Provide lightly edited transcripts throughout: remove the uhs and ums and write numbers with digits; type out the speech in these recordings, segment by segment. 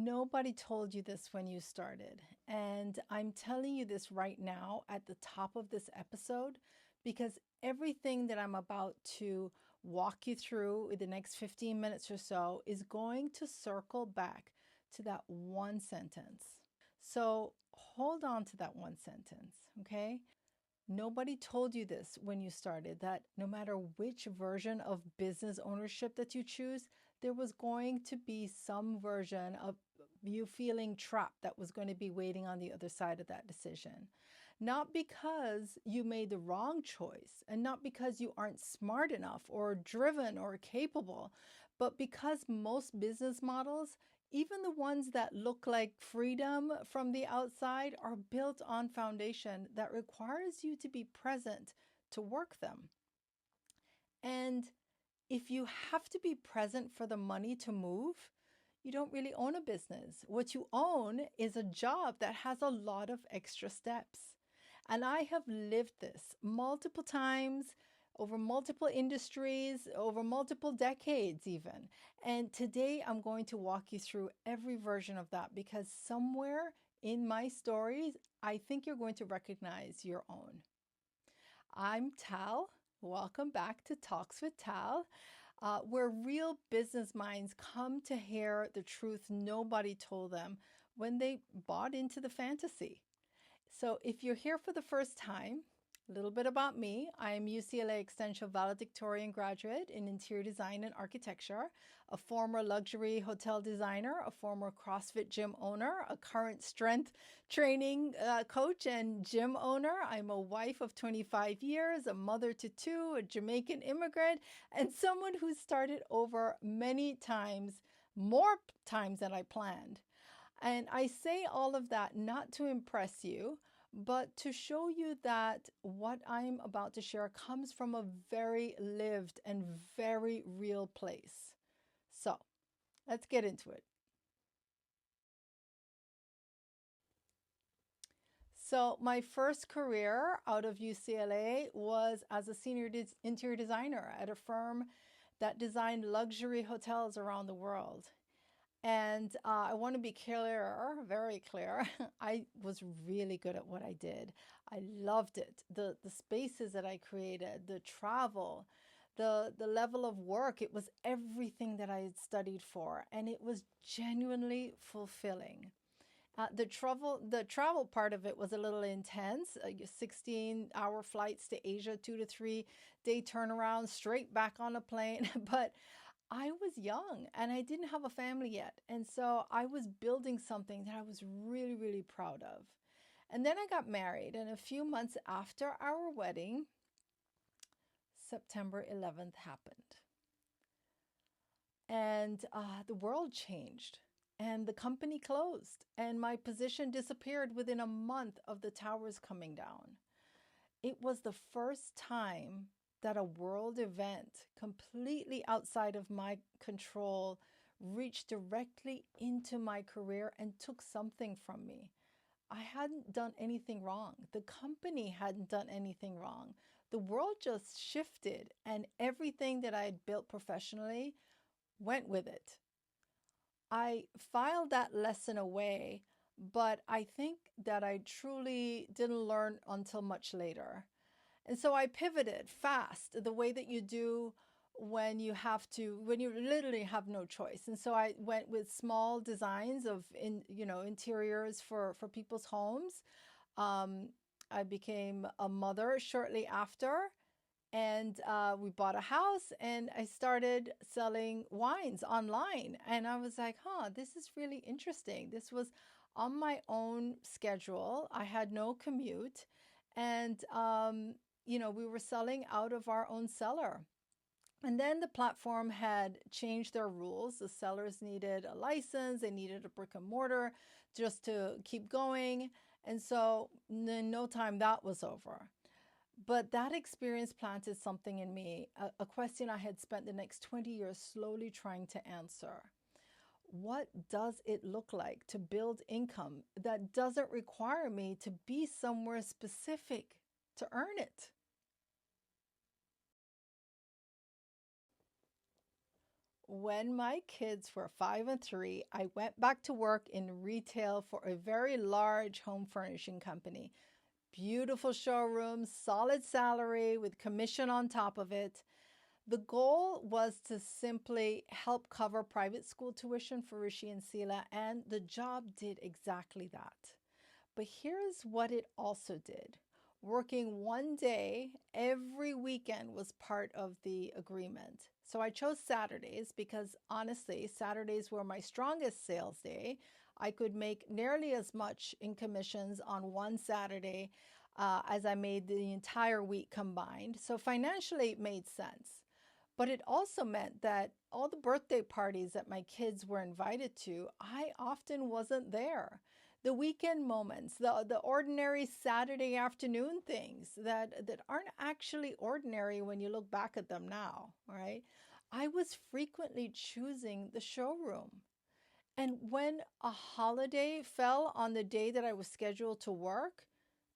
Nobody told you this when you started. And I'm telling you this right now at the top of this episode because everything that I'm about to walk you through in the next 15 minutes or so is going to circle back to that one sentence. So hold on to that one sentence, okay? Nobody told you this when you started, that no matter which version of business ownership that you choose, there was going to be some version of you feeling trapped that was going to be waiting on the other side of that decision. Not because you made the wrong choice and not because you aren't smart enough or driven or capable, but because most business models, even the ones that look like freedom from the outside, are built on foundation that requires you to be present to work them. And if you have to be present for the money to move, you don't really own a business. What you own is a job that has a lot of extra steps. And I have lived this multiple times over multiple industries, over multiple decades, even. And today I'm going to walk you through every version of that because somewhere in my stories, I think you're going to recognize your own. I'm Tal. Welcome back to Talks with Tal, where real business minds come to hear the truth nobody told them when they bought into the fantasy. So if you're here for the first time, a little bit about me. I am UCLA Extension valedictorian graduate in interior design and architecture, a former luxury hotel designer, a former CrossFit gym owner, a current strength training coach and gym owner. I'm a wife of 25 years, a mother to two, a Jamaican immigrant, and someone who started over many times, more times than I planned. And I say all of that not to impress you, but to show you that what I'm about to share comes from a very lived and very real place. So let's get into it. So my first career out of UCLA was as a senior interior designer at a firm that designed luxury hotels around the world. And I want to be clear, very clear. I was really good at what I did. I loved it. The spaces that I created, the travel, the level of work, it was everything that I had studied for. And it was genuinely fulfilling. The travel part of it was a little intense. 16-hour flights to Asia, 2 to 3 day turnaround, straight back on a plane. But I was young and I didn't have a family yet. And so I was building something that I was really, really proud of. And then I got married, and a few months after our wedding, September 11th happened. And the world changed, and the company closed, and my position disappeared within a month of the towers coming down. It was the first time that a world event completely outside of my control reached directly into my career and took something from me. I hadn't done anything wrong. The company hadn't done anything wrong. The world just shifted, and everything that I had built professionally went with it. I filed that lesson away, but I think that I truly didn't learn until much later. And so I pivoted fast, the way that you do when you literally have no choice. And so I went with small designs of interiors for people's homes. I became a mother shortly after, and we bought a house, and I started selling wines online. And I was like, this is really interesting. This was on my own schedule. I had no commute. And, we were selling out of our own cellar. And then the platform had changed their rules. The sellers needed a license, they needed a brick and mortar just to keep going. And so in no time that was over. But that experience planted something in me, a question I had spent the next 20 years slowly trying to answer. What does it look like to build income that doesn't require me to be somewhere specific to earn it? When my kids were 5 and 3, I went back to work in retail for a very large home furnishing company. Beautiful showrooms, solid salary with commission on top of it. The goal was to simply help cover private school tuition for Rishi and Sela, and the job did exactly that. But here's what it also did. Working one day every weekend was part of the agreement. So I chose Saturdays because honestly, Saturdays were my strongest sales day. I could make nearly as much in commissions on one Saturday as I made the entire week combined. So financially, it made sense. But it also meant that all the birthday parties that my kids were invited to, I often wasn't there. The weekend moments, the ordinary Saturday afternoon things that aren't actually ordinary when you look back at them now, right? I was frequently choosing the showroom. And when a holiday fell on the day that I was scheduled to work,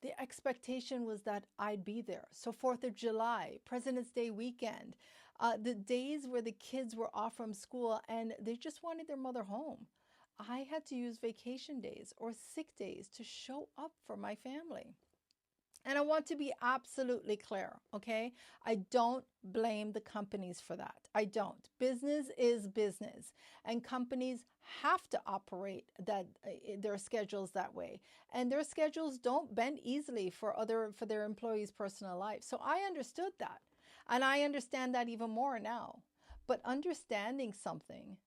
the expectation was that I'd be there. So 4th of July, President's Day weekend, the days where the kids were off from school and they just wanted their mother home. I had to use vacation days or sick days to show up for my family. And I want to be absolutely clear, okay? I don't blame the companies for that. I don't. Business is business, and companies have to operate their schedules that way. And their schedules don't bend easily for their employees' personal life. So I understood that. And I understand that even more now. But understanding something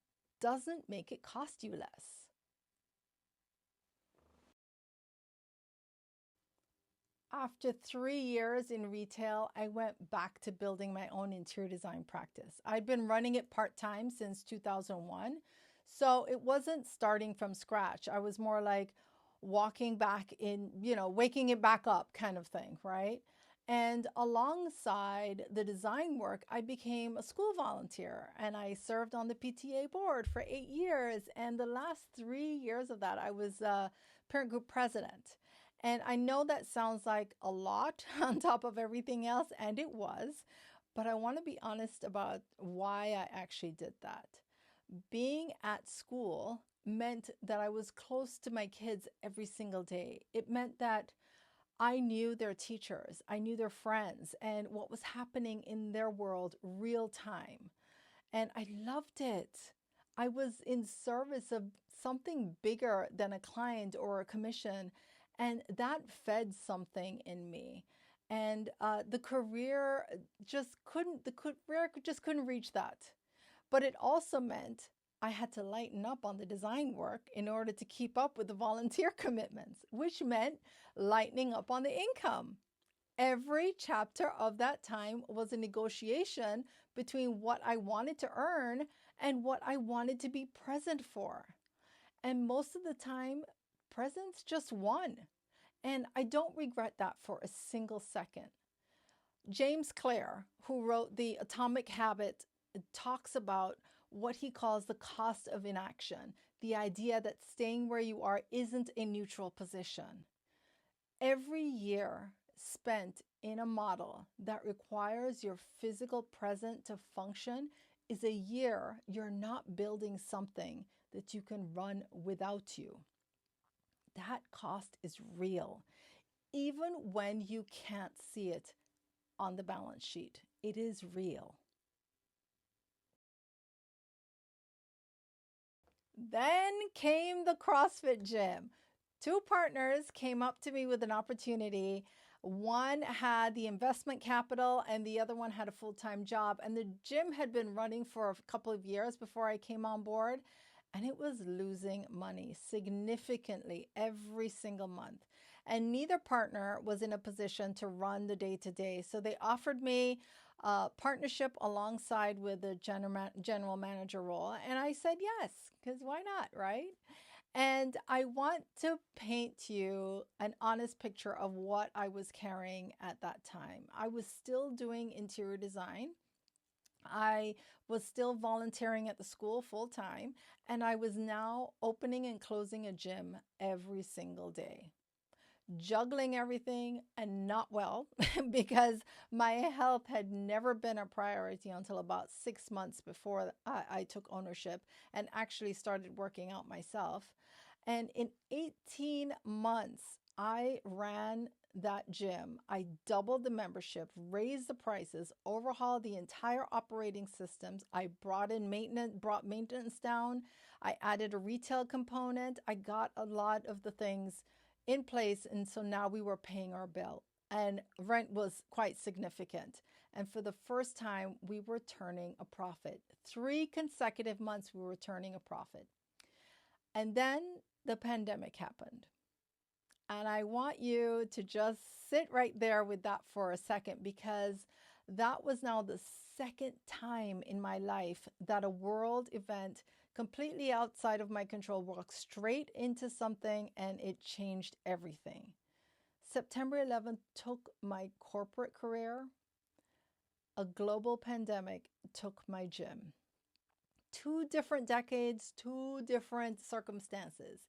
doesn't make it cost you less. After 3 years in retail, I went back to building my own interior design practice. I'd been running it part time since 2001. So it wasn't starting from scratch. I was more like walking back in, waking it back up kind of thing, right? And alongside the design work, I became a school volunteer and I served on the PTA board for 8 years. And the last 3 years of that, I was parent group president. And I know that sounds like a lot on top of everything else, and it was, but I want to be honest about why I actually did that. Being at school meant that I was close to my kids every single day. It meant that I knew their teachers, I knew their friends, and what was happening in their world real time. And I loved it. I was in service of something bigger than a client or a commission, and that fed something in me. And the career just couldn't reach that. But it also meant I had to lighten up on the design work in order to keep up with the volunteer commitments, which meant lightening up on the income. Every chapter of that time was a negotiation between what I wanted to earn and what I wanted to be present for. And most of the time, presence just won. And I don't regret that for a single second. James Clear, who wrote The Atomic Habit, talks about what he calls the cost of inaction, the idea that staying where you are isn't a neutral position. Every year spent in a model that requires your physical present to function is a year you're not building something that you can run without you. That cost is real, even when you can't see it on the balance sheet. It is real. Then came the CrossFit gym. Two partners came up to me with an opportunity. One had the investment capital and the other one had a full-time job. And the gym had been running for a couple of years before I came on board. And it was losing money significantly every single month. And neither partner was in a position to run the day-to-day. So they offered me a partnership alongside with the general manager role. And I said yes, because why not, right? And I want to paint you an honest picture of what I was carrying at that time. I was still doing interior design. I was still volunteering at the school full time, and I was now opening and closing a gym every single day. juggling everything and not well because my health had never been a priority until about 6 months before I took ownership and actually started working out myself. And in 18 months, I ran that gym. I doubled the membership, raised the prices, overhauled the entire operating systems. I brought maintenance down. I added a retail component. I got a lot of the things in place. And so now we were paying our bill, and rent was quite significant. And for the first time, we were turning a profit. 3 consecutive months, we were turning a profit. And then the pandemic happened. And I want you to just sit right there with that for a second, because that was now the second time in my life that a world event completely outside of my control walked straight into something and it changed everything. September 11th took my corporate career. A global pandemic took my gym. Two different decades, two different circumstances.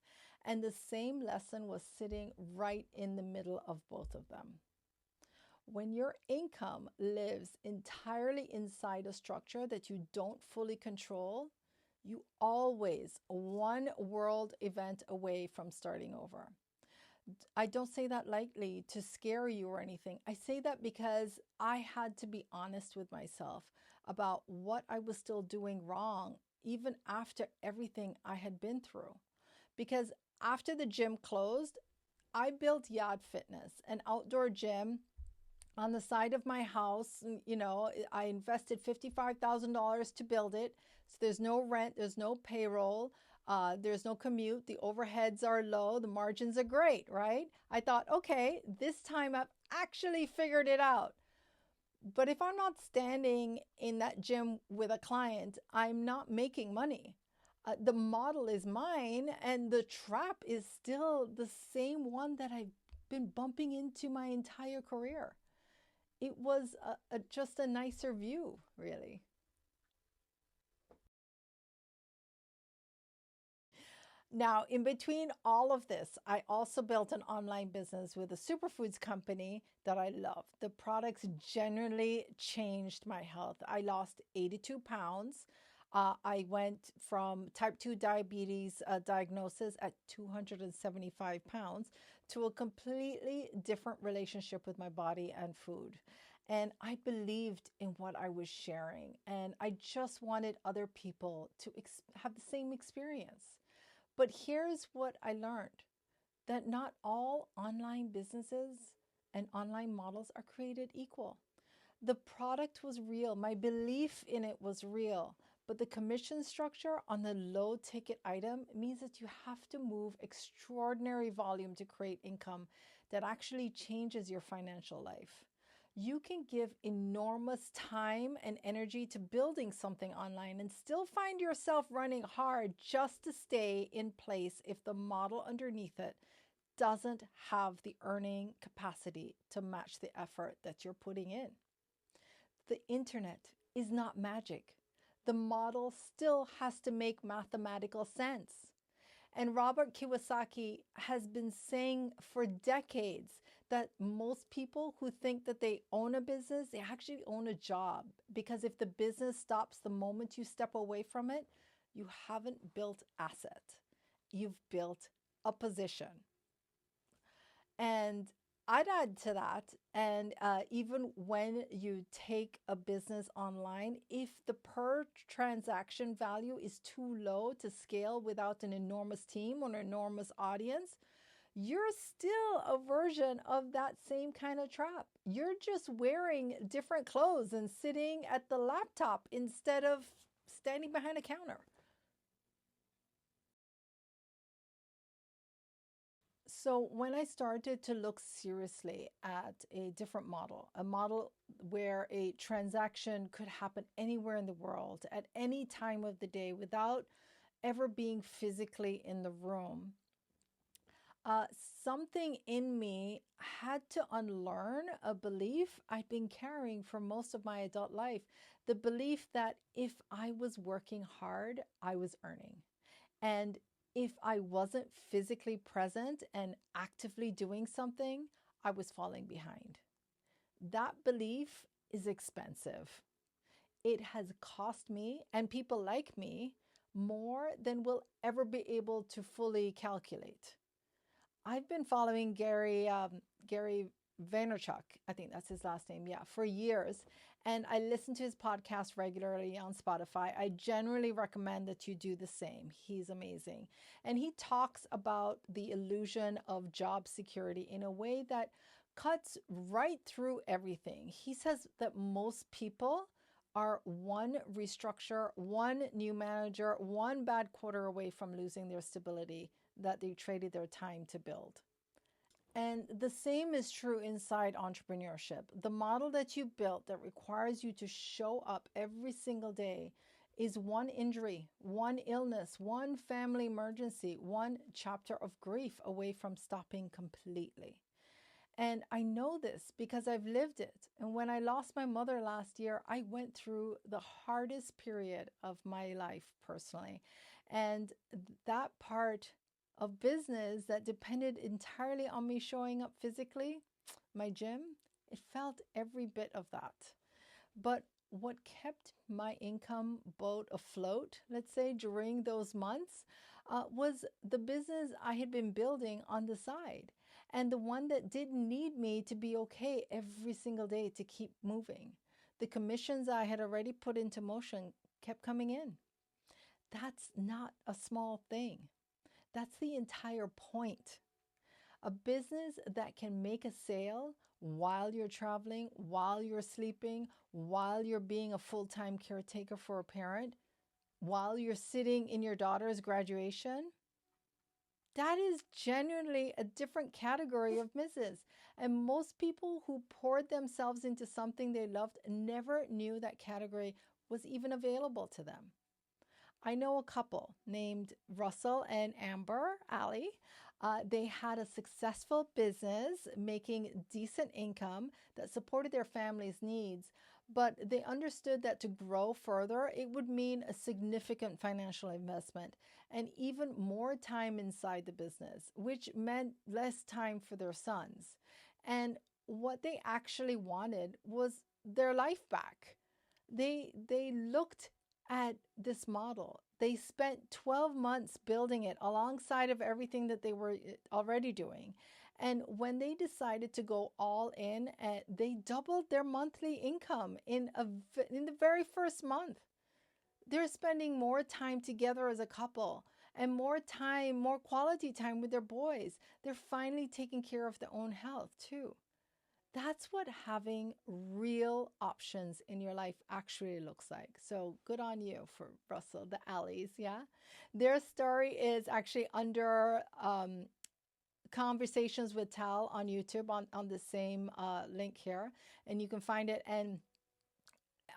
And the same lesson was sitting right in the middle of both of them. When your income lives entirely inside a structure that you don't fully control, you always one world event away from starting over. I don't say that lightly to scare you or anything. I say that because I had to be honest with myself about what I was still doing wrong, even after everything I had been through. Because after the gym closed, I built Yaad Fitness, an outdoor gym on the side of my house. I invested $55,000 to build it. So there's no rent, there's no payroll, there's no commute. The overheads are low, the margins are great, right? I thought, okay, this time I've actually figured it out. But if I'm not standing in that gym with a client, I'm not making money. The model is mine, and the trap is still the same one that I've been bumping into my entire career. It was just a nicer view, really. Now, in between all of this, I also built an online business with a superfoods company that I love. The products generally changed my health. I lost 82 pounds. I went from type 2 diabetes diagnosis at 275 pounds to a completely different relationship with my body and food. And I believed in what I was sharing, and I just wanted other people to have the same experience. But here's what I learned, that not all online businesses and online models are created equal. The product was real, my belief in it was real, but the commission structure on the low ticket item means that you have to move extraordinary volume to create income that actually changes your financial life. You can give enormous time and energy to building something online and still find yourself running hard just to stay in place if the model underneath it doesn't have the earning capacity to match the effort that you're putting in. The internet is not magic. The model still has to make mathematical sense. And Robert Kiyosaki has been saying for decades that most people who think that they own a business, they actually own a job. Because if the business stops the moment you step away from it, you haven't built asset. You've built a position. And I'd add to that, and even when you take a business online, if the per transaction value is too low to scale without an enormous team or an enormous audience, you're still a version of that same kind of trap. You're just wearing different clothes and sitting at the laptop instead of standing behind a counter. So when I started to look seriously at a different model, a model where a transaction could happen anywhere in the world at any time of the day without ever being physically in the room, uh, something in me had to unlearn a belief I'd been carrying for most of my adult life. The belief that if I was working hard, I was earning. And if I wasn't physically present and actively doing something, I was falling behind. That belief is expensive. It has cost me and people like me more than we'll ever be able to fully calculate. I've been following Gary Vaynerchuk, I think that's his last name, yeah, for years. And I listen to his podcast regularly on Spotify. I generally recommend that you do the same. He's amazing. And he talks about the illusion of job security in a way that cuts right through everything. He says that most people are one restructure, one new manager, one bad quarter away from losing their stability that they traded their time to build. And the same is true inside entrepreneurship. The model that you built that requires you to show up every single day is one injury, one illness, one family emergency, one chapter of grief away from stopping completely. And I know this because I've lived it. And when I lost my mother last year, I went through the hardest period of my life personally. And that part of business that depended entirely on me showing up physically, my gym, it felt every bit of that. But what kept my income boat afloat, let's say, during those months, was the business I had been building on the side, and the one that didn't need me to be okay every single day to keep moving. The commissions I had already put into motion kept coming in. That's not a small thing. That's the entire point. A business that can make a sale while you're traveling, while you're sleeping, while you're being a full-time caretaker for a parent, while you're sitting in your daughter's graduation, that is genuinely a different category of business. And most people who poured themselves into something they loved never knew that category was even available to them. I know a couple named Russell and Amber Alley. They had a successful business making decent income that supported their family's needs, but they understood that to grow further, it would mean a significant financial investment and even more time inside the business, which meant less time for their sons. And what they actually wanted was their life back. They looked at this model. They spent 12 months building it alongside of everything that they were already doing. And when they decided to go all in, they doubled their monthly income in the very first month. They're spending more time together as a couple and more time, more quality time with their boys. They're finally taking care of their own health too. That's what having real options in your life actually looks like. So good on you for Russell, the Alleys, yeah? Their story is actually under Conversations with Tal on YouTube on the same link here. And you can find it. And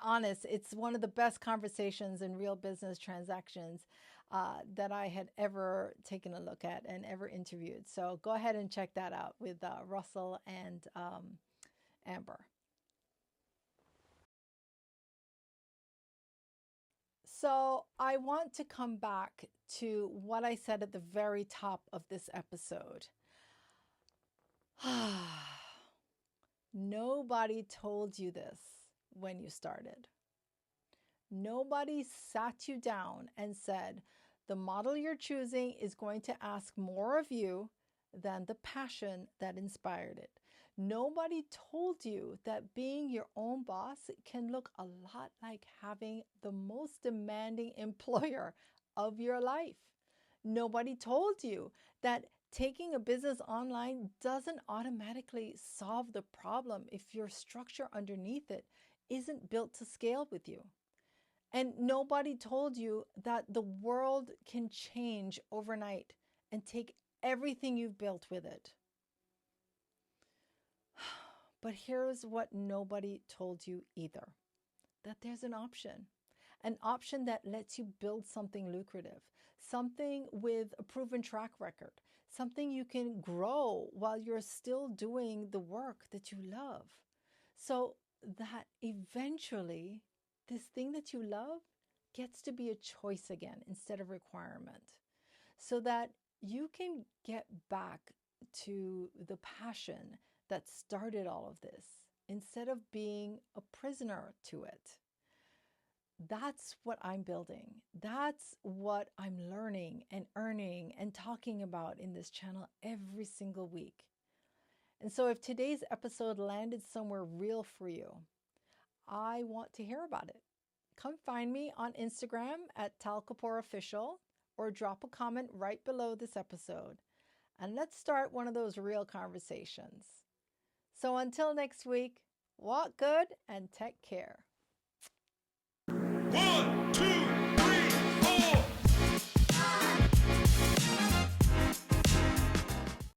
honest, it's one of the best conversations in real business transactions that I had ever taken a look at and ever interviewed. So go ahead and check that out with Russell and Amber. So I want to come back to what I said at the very top of this episode. Nobody told you this when you started. Nobody sat you down and said, the model you're choosing is going to ask more of you than the passion that inspired it. Nobody told you that being your own boss can look a lot like having the most demanding employer of your life. Nobody told you that taking a business online doesn't automatically solve the problem if your structure underneath it isn't built to scale with you. And nobody told you that the world can change overnight and take everything you've built with it. But here's what nobody told you either, that there's an option that lets you build something lucrative, something with a proven track record, something you can grow while you're still doing the work that you love. So that eventually this thing that you love gets to be a choice again instead of requirement. so that you can get back to the passion that started all of this instead of being a prisoner to it. That's what I'm building. That's what I'm learning and earning and talking about in this channel every single week. And so, if today's episode landed somewhere real for you, I want to hear about it. Come find me on Instagram at Tal Kapoor Official or drop a comment right below this episode. And let's start one of those real conversations. So until next week, walk good and take care. 1, 2,